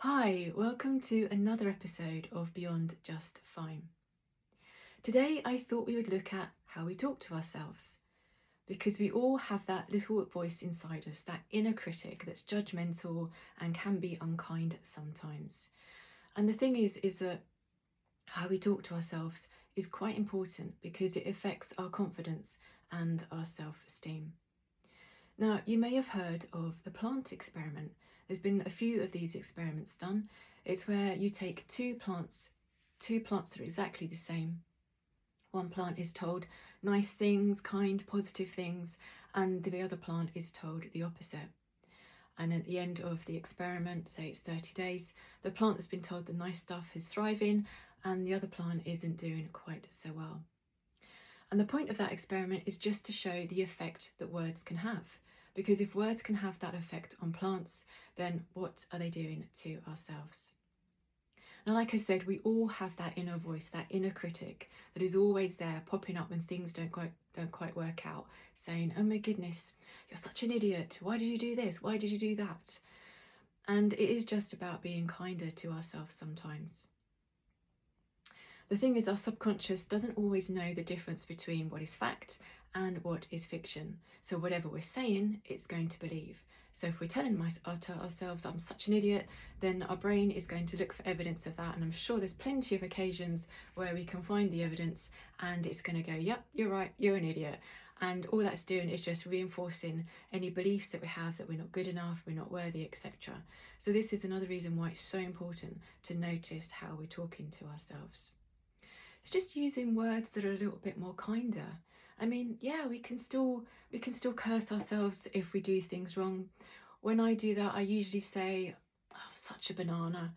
Hi, welcome to another episode of Beyond Just Fine. Today I thought we would look at how we talk to ourselves, because we all have that little voice inside us, that inner critic that's judgmental and can be unkind sometimes. And the thing is that how we talk to ourselves is quite important because it affects our confidence and our self-esteem. Now, you may have heard of the plant experiment. There's been a few of these experiments done. It's where you take two plants that are exactly the same. One plant is told nice things, kind, positive things, and the other plant is told the opposite. And at the end of the experiment, say it's 30 days, the plant that's been told the nice stuff is thriving and the other plant isn't doing quite so well. And the point of that experiment is just to show the effect that words can have. Because if words can have that effect on plants, then what are they doing to ourselves? Now, like I said, we all have that inner voice, that inner critic that is always there, popping up when things don't quite work out, saying, "Oh my goodness, you're such an idiot. Why did you do this? Why did you do that?" And it is just about being kinder to ourselves sometimes. The thing is, our subconscious doesn't always know the difference between what is fact and what is fiction. So whatever we're saying, it's going to believe. So if we're telling ourselves, "I'm such an idiot," then our brain is going to look for evidence of that. And I'm sure there's plenty of occasions where we can find the evidence and it's going to go, "Yep, you're right, you're an idiot." And all that's doing is just reinforcing any beliefs that we have that we're not good enough, we're not worthy, etc. So this is another reason why it's so important to notice how we're talking to ourselves. It's just using words that are a little bit more kinder. I mean, yeah, we can still curse ourselves if we do things wrong. When I do that, I usually say, "Oh, such a banana,"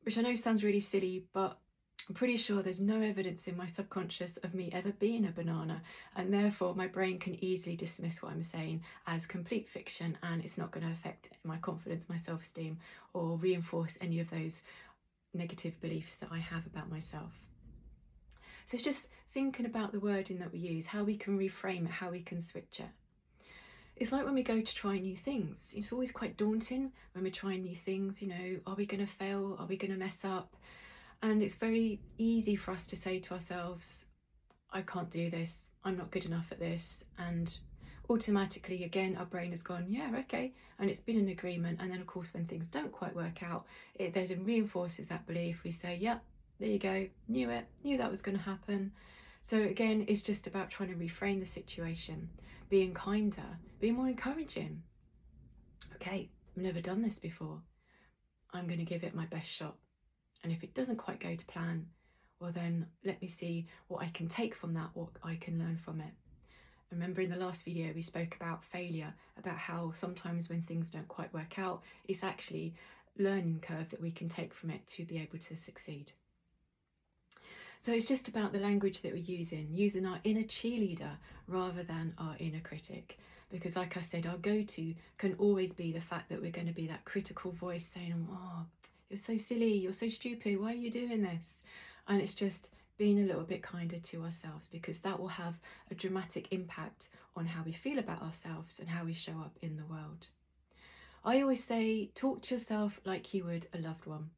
which I know sounds really silly, but I'm pretty sure there's no evidence in my subconscious of me ever being a banana, and therefore my brain can easily dismiss what I'm saying as complete fiction, and it's not going to affect my confidence, my self-esteem, or reinforce any of those negative beliefs that I have about myself. So it's just thinking about the wording that we use, how we can reframe it, how we can switch it. It's like when we go to try new things. It's always quite daunting when we're trying new things. Are we going to fail? Are we going to mess up? And it's very easy for us to say to ourselves, "I can't do this. I'm not good enough at this." And automatically, again, our brain has gone, "Yeah, okay." And it's been an agreement. And then, of course, when things don't quite work out, it then reinforces that belief. We say, "Yeah, there you go. Knew it. Knew that was going to happen." So again, it's just about trying to reframe the situation, being kinder, being more encouraging. "Okay, I've never done this before. I'm going to give it my best shot. And if it doesn't quite go to plan, well then let me see what I can take from that, what I can learn from it." Remember in the last video we spoke about failure, about how sometimes when things don't quite work out, it's actually learning curve that we can take from it to be able to succeed. So it's just about the language that we're using our inner cheerleader rather than our inner critic. Because like I said, our go-to can always be the fact that we're going to be that critical voice saying, "Oh, you're so silly, you're so stupid, why are you doing this?" And it's just being a little bit kinder to ourselves, because that will have a dramatic impact on how we feel about ourselves and how we show up in the world. I always say, talk to yourself like you would a loved one.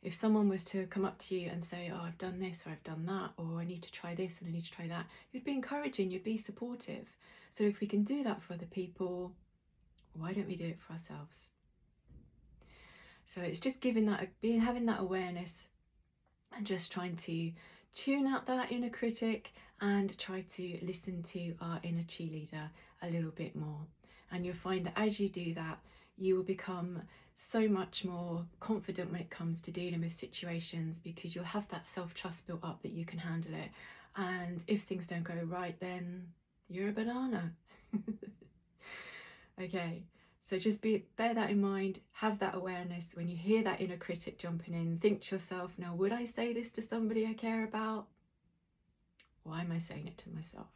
If someone was to come up to you and say, "Oh, I've done this or I've done that, or I need to try this and I need to try that," you'd be encouraging, you'd be supportive. So if we can do that for other people, why don't we do it for ourselves? So it's just having that awareness and just trying to tune out that inner critic and try to listen to our inner cheerleader a little bit more. And you'll find that as you do that, you will become so much more confident when it comes to dealing with situations, because you'll have that self-trust built up that you can handle it. And if things don't go right, then you're a banana. Okay, so just bear that in mind, have that awareness when you hear that inner critic jumping in. Think to yourself, now, would I say this to somebody I care about? Why am I saying it to myself?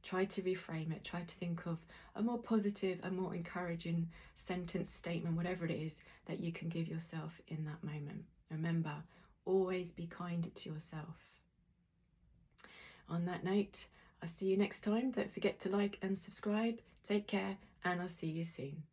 Try to reframe it. Try to think of a more positive, a more encouraging sentence, statement, whatever it is that you can give yourself in that moment. Remember, always be kind to yourself. On that note, I'll see you next time. Don't forget to like and subscribe. Take care, and I'll see you soon.